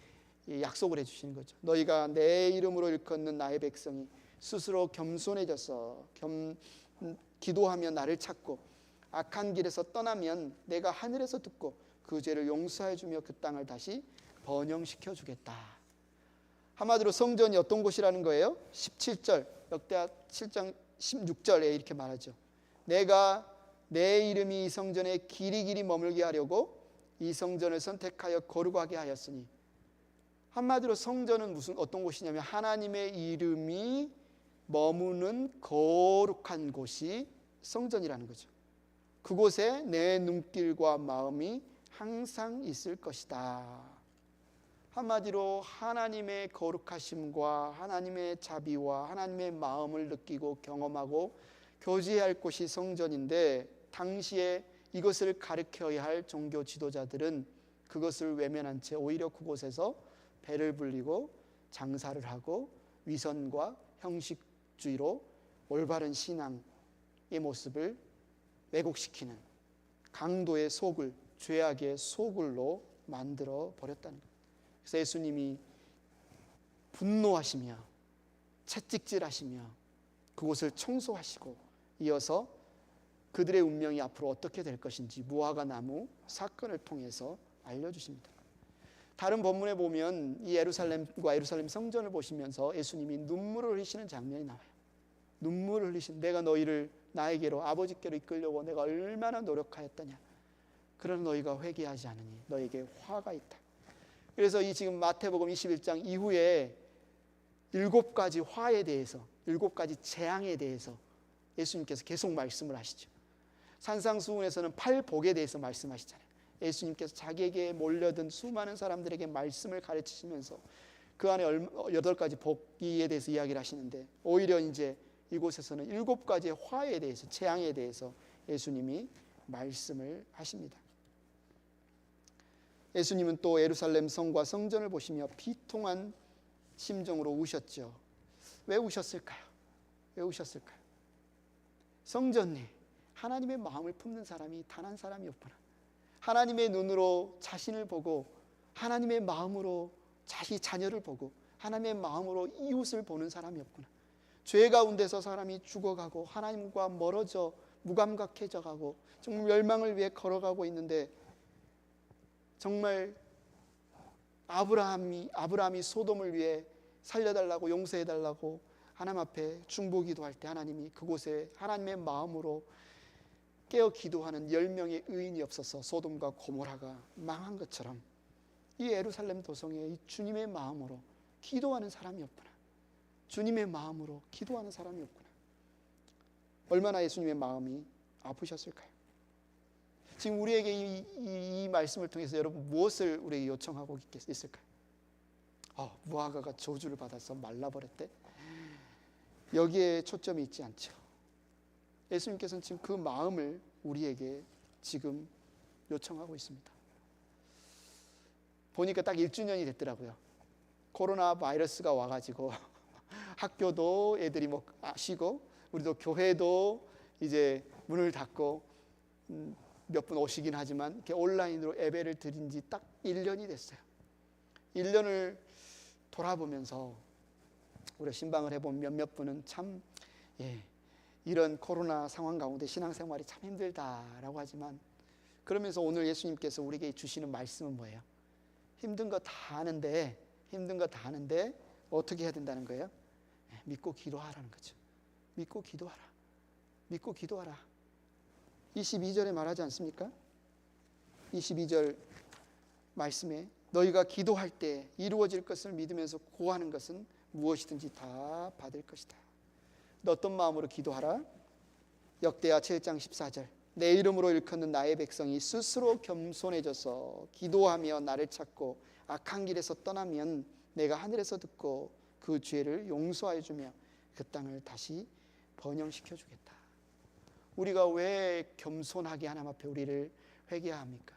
약속을 해 주시는 거죠. 너희가 내 이름으로 일컫는 나의 백성이 스스로 겸손해져서 기도하며 나를 찾고 악한 길에서 떠나면 내가 하늘에서 듣고 그 죄를 용서해 주며 그 땅을 다시 번영시켜 주겠다. 한마디로 성전이 어떤 곳이라는 거예요? 17절 역대하 7장 16절에 이렇게 말하죠. 내가 내 이름이 이 성전에 길이길이 머물게 하려고 이 성전을 선택하여 거룩하게 하였으니, 한마디로 성전은 어떤 곳이냐면 하나님의 이름이 머무는 거룩한 곳이 성전이라는 거죠. 그곳에 내 눈길과 마음이 항상 있을 것이다. 한마디로 하나님의 거룩하심과 하나님의 자비와 하나님의 마음을 느끼고 경험하고 교제할 곳이 성전인데, 당시에 이것을 가르쳐야 할 종교 지도자들은 그것을 외면한 채 오히려 그곳에서 배를 불리고 장사를 하고 위선과 형식주의로 올바른 신앙의 모습을 왜곡시키는 강도의 속을, 죄악의 소굴로 만들어 버렸다는 거예요. 그래서 예수님이 분노하시며 채찍질하시며 그곳을 청소하시고 이어서 그들의 운명이 앞으로 어떻게 될 것인지 무화과 나무 사건을 통해서 알려주십니다. 다른 본문에 보면 이 예루살렘과 예루살렘 성전을 보시면서 예수님이 눈물을 흘리시는 장면이 나와요. 눈물을 흘리신, 내가 너희를 나에게로 아버지께로 이끌려고 내가 얼마나 노력하였더냐. 그러나 너희가 회개하지 않으니 너에게 화가 있다. 그래서 이 지금 마태복음 21장 이후에 7가지 화에 대해서, 7가지 재앙에 대해서 예수님께서 계속 말씀을 하시죠. 산상수훈에서는 팔복에 대해서 말씀하시잖아요. 예수님께서 자기에게 몰려든 수많은 사람들에게 말씀을 가르치시면서 그 안에 8가지 복기에 대해서 이야기를 하시는데, 오히려 이제 이곳에서는 7가지의 화에 대해서, 재앙에 대해서 예수님이 말씀을 하십니다. 예수님은 또 예루살렘 성과 성전을 보시며 비통한 심정으로 우셨죠. 왜 우셨을까요? 왜 우셨을까요? 성전이 하나님의 마음을 품는 사람이 단 한 사람이 없구나. 하나님의 눈으로 자신을 보고 하나님의 마음으로 자녀를 보고 하나님의 마음으로 이웃을 보는 사람이 없구나. 죄 가운데서 사람이 죽어가고 하나님과 멀어져 무감각해져 가고 정말 멸망을 위해 걸어가고 있는데, 정말 아브라함이 소돔을 위해 살려달라고 용서해달라고 하나님 앞에 중보기도할 때 하나님이 그곳에 하나님의 마음으로 깨어 기도하는 10명의 의인이 없어서 소돔과 고모라가 망한 것처럼 이 예루살렘 도성에 이 주님의 마음으로 기도하는 사람이 없구나. 주님의 마음으로 기도하는 사람이 없구나. 얼마나 예수님의 마음이 아프셨을까요? 지금 우리에게 이 말씀을 통해서 여러분 무엇을 우리에게 요청하고 있을까요? 무화과가 저주를 받아서 말라버렸대. 여기에 초점이 있지 않죠. 예수님께서는 지금 그 마음을 우리에게 지금 요청하고 있습니다. 보니까 딱 1주년이 됐더라고요. 코로나 바이러스가 와가지고 학교도 애들이 쉬고 우리도 교회도 이제 문을 닫고 몇 분 오시긴 하지만 이렇게 온라인으로 예배를 드린 지 딱 1년이 됐어요. 1년을 돌아보면서 우리가 신방을 해본 몇 분은 참 이런 코로나 상황 가운데 신앙생활이 참 힘들다라고 하지만, 그러면서 오늘 예수님께서 우리에게 주시는 말씀은 뭐예요? 힘든 거 다 아는데 어떻게 해야 된다는 거예요? 믿고 기도하라는 거죠. 믿고 기도하라. 22절에 말하지 않습니까? 22절 말씀에 너희가 기도할 때 이루어질 것을 믿으면서 구하는 것은 무엇이든지 다 받을 것이다. 너 어떤 마음으로 기도하라? 역대하 7장 14절 내 이름으로 일컫는 나의 백성이 스스로 겸손해져서 기도하며 나를 찾고 악한 길에서 떠나면 내가 하늘에서 듣고 그 죄를 용서하여 주며 그 땅을 다시 번영시켜 주겠다. 우리가 왜 겸손하게 하나님 앞에 우리를 회개합니까?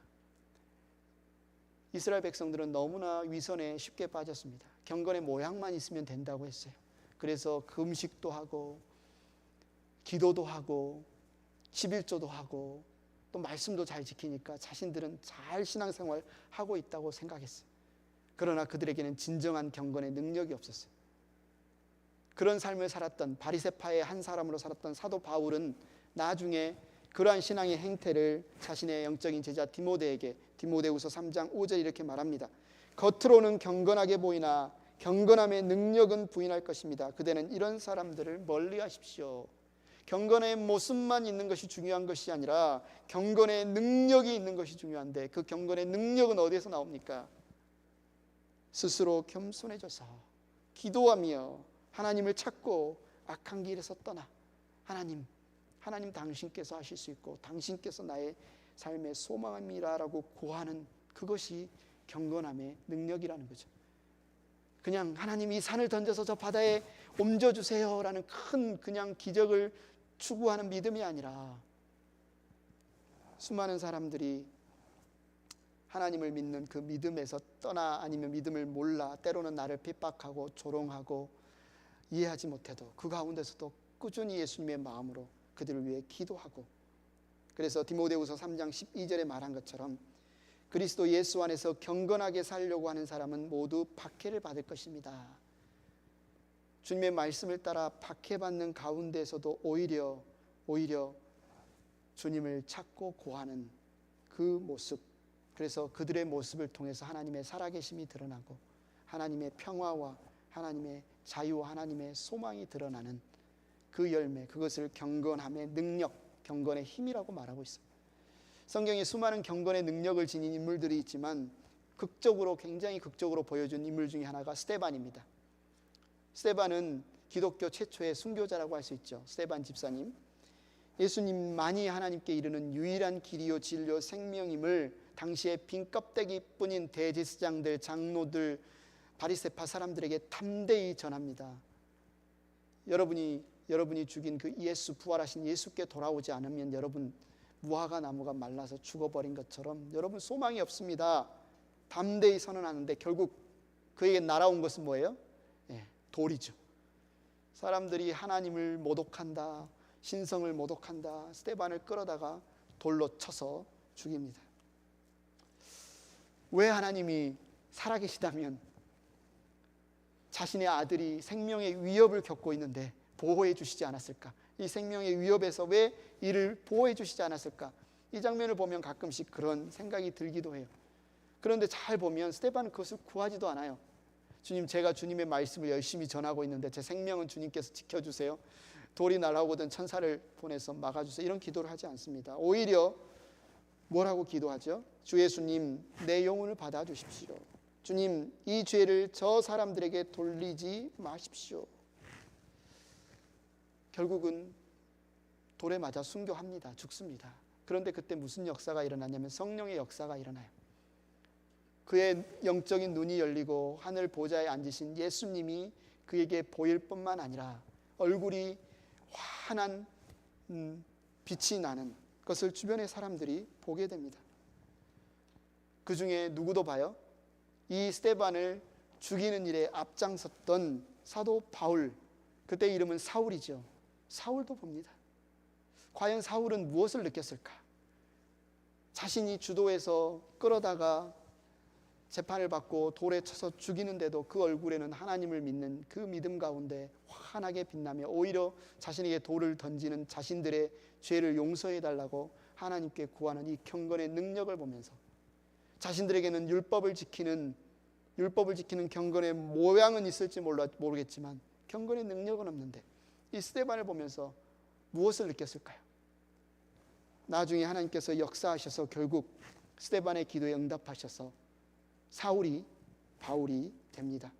이스라엘 백성들은 너무나 위선에 쉽게 빠졌습니다. 경건의 모양만 있으면 된다고 했어요. 그래서 금식도 하고 기도도 하고 11조도 하고 또 말씀도 잘 지키니까 자신들은 잘 신앙생활 하고 있다고 생각했어요. 그러나 그들에게는 진정한 경건의 능력이 없었어요. 그런 삶을 살았던 바리새파의 한 사람으로 살았던 사도 바울은 나중에 그러한 신앙의 행태를 자신의 영적인 제자 디모데에게 디모데후서 3장 5절 이렇게 말합니다. 겉으로는 경건하게 보이나 경건함의 능력은 부인할 것입니다. 그대는 이런 사람들을 멀리하십시오. 경건의 모습만 있는 것이 중요한 것이 아니라 경건의 능력이 있는 것이 중요한데 그 경건의 능력은 어디에서 나옵니까? 스스로 겸손해져서 기도하며 하나님을 찾고 악한 길에서 떠나 하나님 당신께서 하실 수 있고 당신께서 나의 삶의 소망입니다라고 구하는 그것이 경건함의 능력이라는 거죠. 그냥 하나님 이 산을 던져서 저 바다에 옮겨주세요라는 큰 그냥 기적을 추구하는 믿음이 아니라 수많은 사람들이 하나님을 믿는 그 믿음에서 떠나 아니면 믿음을 몰라 때로는 나를 핍박하고 조롱하고 이해하지 못해도 그 가운데서도 꾸준히 예수님의 마음으로 그들을 위해 기도하고 그래서 디모데후서 3장 12절에 말한 것처럼 그리스도 예수 안에서 경건하게 살려고 하는 사람은 모두 박해를 받을 것입니다. 주님의 말씀을 따라 박해받는 가운데서도 오히려 주님을 찾고 구하는 그 모습, 그래서 그들의 모습을 통해서 하나님의 살아계심이 드러나고 하나님의 평화와 하나님의 자유와 하나님의 소망이 드러나는 그 열매, 그것을 경건함의 능력, 경건의 힘이라고 말하고 있습니다. 성경에 수많은 경건의 능력을 지닌 인물들이 있지만 굉장히 극적으로 보여준 인물 중에 하나가 스데반입니다. 스데반은 기독교 최초의 순교자라고 할 수 있죠. 스데반 집사님, 예수님만이 하나님께 이르는 유일한 길이요 진리요 생명임을 당시에 빈 껍데기뿐인 대제사장들, 장로들, 바리새파 사람들에게 담대히 전합니다. 여러분이 죽인 그 예수, 부활하신 예수께 돌아오지 않으면 여러분 무화과 나무가 말라서 죽어버린 것처럼 여러분 소망이 없습니다. 담대히 선언하는데 결국 그에게 날아온 것은 뭐예요? 돌이죠. 사람들이 하나님을 모독한다, 신성을 모독한다, 스데반을 끌어다가 돌로 쳐서 죽입니다. 왜 하나님이 살아계시다면 자신의 아들이 생명의 위협을 겪고 있는데 보호해 주시지 않았을까? 이 생명의 위협에서 왜 이를 보호해 주시지 않았을까? 이 장면을 보면 가끔씩 그런 생각이 들기도 해요. 그런데 잘 보면 스데반은 그것을 구하지도 않아요. 주님, 제가 주님의 말씀을 열심히 전하고 있는데 제 생명은 주님께서 지켜주세요. 돌이 날아오거든 천사를 보내서 막아주세요. 이런 기도를 하지 않습니다. 오히려 뭐라고 기도하죠? 주 예수님, 내 영혼을 받아주십시오. 주님, 이 죄를 저 사람들에게 돌리지 마십시오. 결국은 돌에 맞아 순교합니다. 죽습니다. 그런데 그때 무슨 역사가 일어나냐면 성령의 역사가 일어나요. 그의 영적인 눈이 열리고 하늘 보좌에 앉으신 예수님이 그에게 보일 뿐만 아니라 얼굴이 환한 빛이 나는 것을 주변의 사람들이 보게 됩니다. 그 중에 누구도 봐요? 이 스데반을 죽이는 일에 앞장섰던 사도 바울, 그때 이름은 사울이죠. 사울도 봅니다. 과연 사울은 무엇을 느꼈을까? 자신이 주도해서 끌어다가 재판을 받고 돌에 쳐서 죽이는데도 그 얼굴에는 하나님을 믿는 그 믿음 가운데 환하게 빛나며 오히려 자신에게 돌을 던지는 자신들의 죄를 용서해 달라고 하나님께 구하는 이 경건의 능력을 보면서 자신들에게는 율법을 지키는 경건의 모양은 있을지 모르겠지만 경건의 능력은 없는데 이 스데반을 보면서 무엇을 느꼈을까요? 나중에 하나님께서 역사하셔서 결국 스데반의 기도에 응답하셔서 사울이 바울이 됩니다.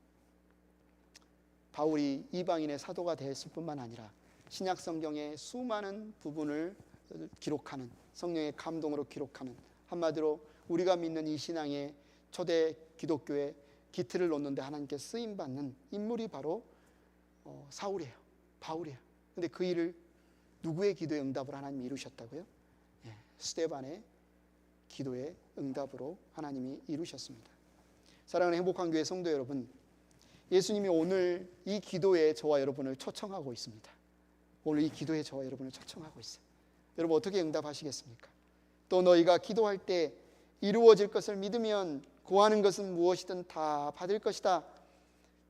바울이 이방인의 사도가 됐을 뿐만 아니라 신약 성경의 수많은 부분을 기록하는, 성령의 감동으로 기록하는, 한마디로 우리가 믿는 이 신앙의 초대 기독교의 기틀을 놓는데 하나님께 쓰임받는 인물이 바로 사울이에요. 바울이에요. 근데 그 일을 누구의 기도에 응답을 하나님이 이루셨다고요? 스데반의 기도의 응답으로 하나님이 이루셨습니다. 사랑하는 행복한 교회 성도 여러분, 예수님이 오늘 이 기도에 저와 여러분을 초청하고 있습니다. 오늘 이 기도에 저와 여러분을 초청하고 있어요. 여러분 어떻게 응답하시겠습니까? 또 너희가 기도할 때 이루어질 것을 믿으면 구하는 것은 무엇이든 다 받을 것이다.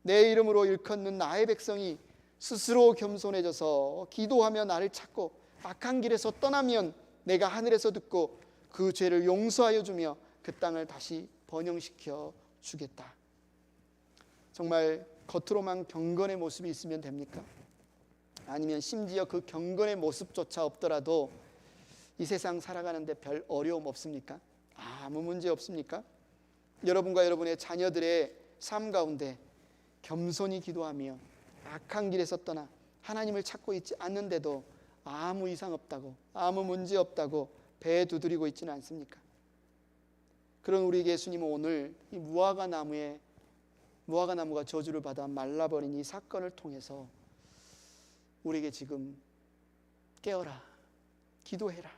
내 이름으로 일컫는 나의 백성이 스스로 겸손해져서 기도하며 나를 찾고 악한 길에서 떠나면 내가 하늘에서 듣고 그 죄를 용서하여 주며 그 땅을 다시 번영시켜 주겠다. 정말 겉으로만 경건의 모습이 있으면 됩니까? 아니면 심지어 그 경건의 모습조차 없더라도 이 세상 살아가는데 별 어려움 없습니까? 아무 문제 없습니까? 여러분과 여러분의 자녀들의 삶 가운데 겸손히 기도하며 악한 길에서 떠나 하나님을 찾고 있지 않는데도 아무 이상 없다고, 아무 문제 없다고 배 두드리고 있지는 않습니까? 그런 우리 예수님은 오늘 이 무화과 나무가 저주를 받아 말라버린 이 사건을 통해서 우리에게 지금 깨어라, 기도해라.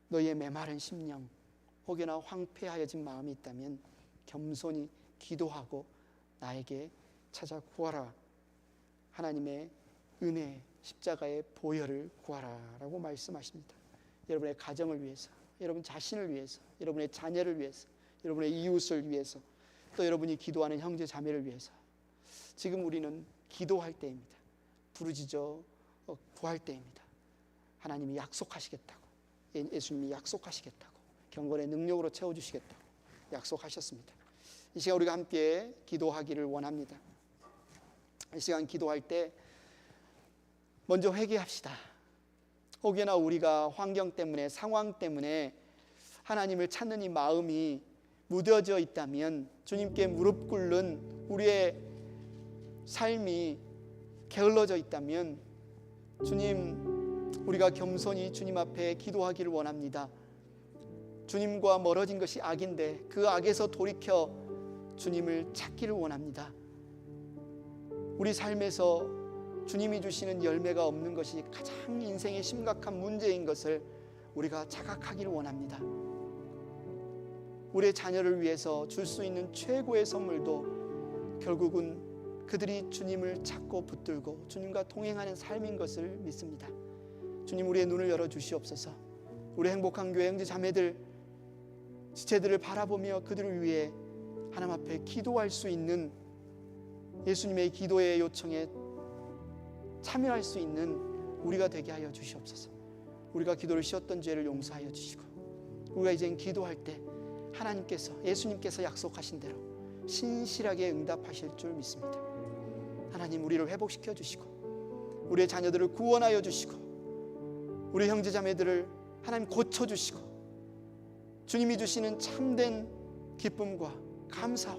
너희의 메마른 심령, 혹여나 황폐하여진 마음이 있다면 겸손히 기도하고 나에게 찾아 구하라. 하나님의 은혜, 십자가의 보혈을 구하라 라고 말씀하십니다. 여러분의 가정을 위해서, 여러분 자신을 위해서, 여러분의 자녀를 위해서, 여러분의 이웃을 위해서, 또 여러분이 기도하는 형제 자매를 위해서 지금 우리는 기도할 때입니다. 부르짖어 구할 때입니다. 하나님이 약속하시겠다고, 예수님이 약속하시겠다고, 경건의 능력으로 채워주시겠다고 약속하셨습니다. 이 시간 우리가 함께 기도하기를 원합니다. 이 시간 기도할 때 먼저 회개합시다. 혹여나 우리가 환경 때문에, 상황 때문에 하나님을 찾는 이 마음이 무뎌져 있다면, 주님께 무릎 꿇는 우리의 삶이 게을러져 있다면, 주님, 우리가 겸손히 주님 앞에 기도하기를 원합니다. 주님과 멀어진 것이 악인데 그 악에서 돌이켜 주님을 찾기를 원합니다. 우리 삶에서 주님이 주시는 열매가 없는 것이 가장 인생의 심각한 문제인 것을 우리가 자각하기를 원합니다. 우리의 자녀를 위해서 줄 수 있는 최고의 선물도 결국은 그들이 주님을 찾고 붙들고 주님과 동행하는 삶인 것을 믿습니다. 주님, 우리의 눈을 열어주시옵소서. 우리 행복한 교회 형제 자매들, 지체들을 바라보며 그들을 위해 하나님 앞에 기도할 수 있는, 예수님의 기도의 요청에 참여할 수 있는 우리가 되게 하여 주시옵소서. 우리가 기도를 쉬었던 죄를 용서하여 주시고, 우리가 이젠 기도할 때 하나님께서, 예수님께서 약속하신 대로 신실하게 응답하실 줄 믿습니다. 하나님, 우리를 회복시켜 주시고 우리의 자녀들을 구원하여 주시고 우리 형제 자매들을 하나님 고쳐주시고 주님이 주시는 참된 기쁨과 감사와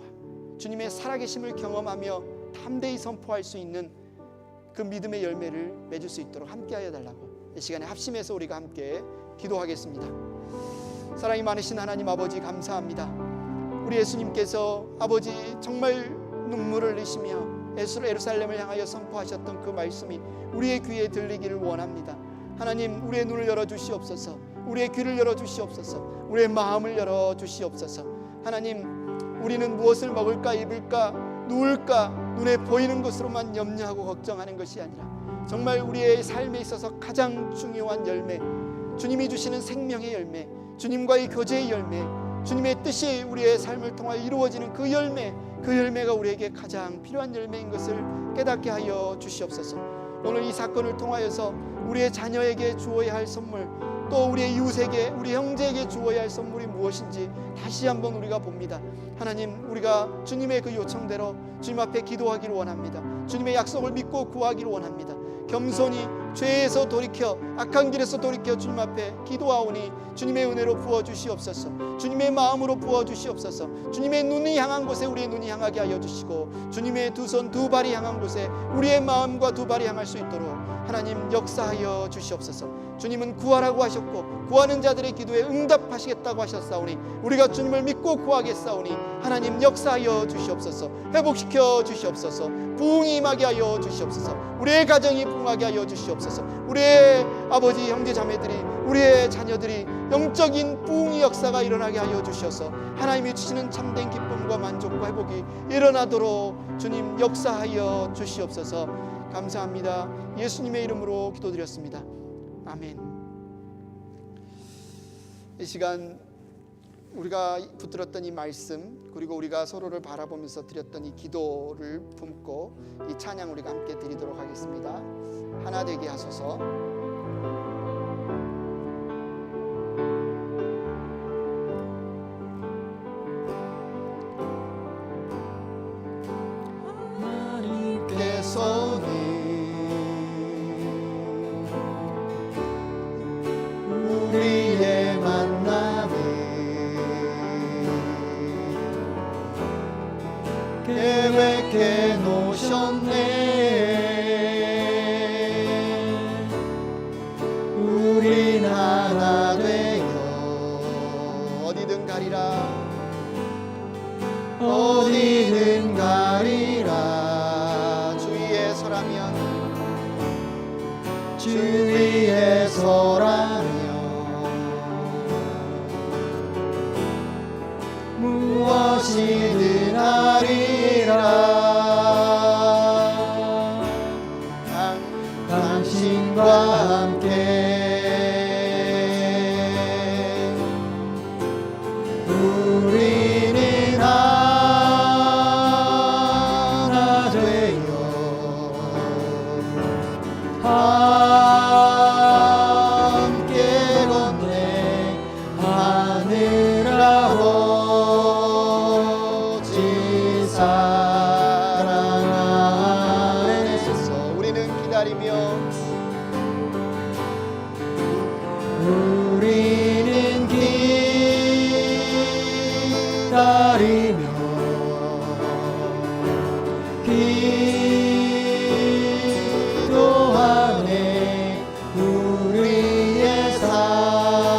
주님의 살아계심을 경험하며 담대히 선포할 수 있는 그 믿음의 열매를 맺을 수 있도록 함께하여 달라고 이 시간에 합심해서 우리가 함께 기도하겠습니다. 사랑이 많으신 하나님 아버지, 감사합니다. 우리 예수님께서 아버지 정말 눈물을 흘리시며 예루살렘을 향하여 선포하셨던 그 말씀이 우리의 귀에 들리기를 원합니다. 하나님, 우리의 눈을 열어주시옵소서. 우리의 귀를 열어주시옵소서. 우리의 마음을 열어주시옵소서. 하나님, 우리는 무엇을 먹을까, 입을까, 누울까, 눈에 보이는 것으로만 염려하고 걱정하는 것이 아니라 정말 우리의 삶에 있어서 가장 중요한 열매, 주님이 주시는 생명의 열매, 주님과의 교제의 열매, 주님의 뜻이 우리의 삶을 통하여 이루어지는 그 열매, 그 열매가 우리에게 가장 필요한 열매인 것을 깨닫게 하여 주시옵소서. 오늘 이 사건을 통하여서 우리의 자녀에게 주어야 할 선물, 또 우리의 이웃에게, 우리 형제에게 주어야 할 선물이 무엇인지 다시 한번 우리가 봅니다. 하나님, 우리가 주님의 그 요청대로 주님 앞에 기도하기를 원합니다. 주님의 약속을 믿고 구하기를 원합니다. 겸손히 죄에서 돌이켜 악한 길에서 돌이켜 주님 앞에 기도하오니 주님의 은혜로 부어주시옵소서. 주님의 마음으로 부어주시옵소서. 주님의 눈이 향한 곳에 우리의 눈이 향하게 하여 주시고 주님의 두 손 두 발이 향한 곳에 우리의 마음과 두 발이 향할 수 있도록 하나님 역사하여 주시옵소서. 주님은 구하라고 하셨고 구하는 자들의 기도에 응답하시겠다고 하셨사오니 우리가 주님을 믿고 구하겠사오니 하나님 역사하여 주시옵소서. 회복시켜 주시옵소서. 부흥이 임하게 하여 주시옵소서. 우리의 가정이 부흥하게 하여 주시옵소서. 우리의 아버지 형제 자매들이 우리의 자녀들이 영적인 부흥의 역사가 일어나게 하여 주셔서 하나님이 주시는 참된 기쁨과 만족과 회복이 일어나도록 주님 역사하여 주시옵소서. 감사합니다. 예수님의 이름으로 기도드렸습니다. 아멘. 이 시간 우리가 붙들었던 이 말씀 그리고 우리가 서로를 바라보면서 드렸던 이 기도를 품고 이 찬양 우리가 함께 드리도록 하겠습니다. 하나 되게 하소서. 우리의 만남을 계획해 놓으셨네. 우린 하나 되어 어디든 가리라 어디든 가리라. 주 위에 서라면 주 위에 서라면 무엇이든 하리라. 당신과 함께 우리는 하나 되어 함께 건네 하늘 아버지 사랑 안에서 우리는 기다리며 우리는 기다리며 기도하네. 우리의 삶의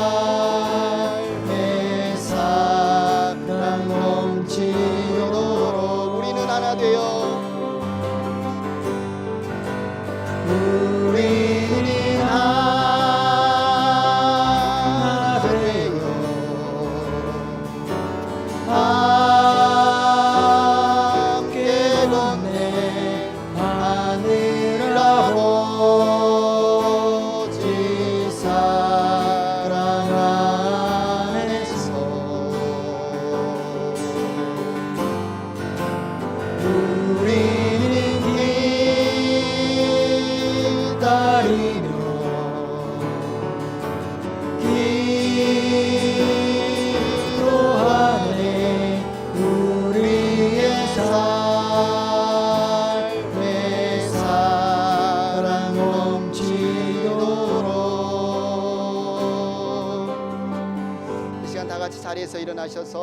사랑 넘치도록 우리는 하나 되어 우리는 하나 되어 함께 건네 하늘 아버지 사랑 안에서 우리는 기다리며 기도하네. 우리의 삶의 사랑 넘치도록. 이 시간 다 같이 자리에서 일어나셔서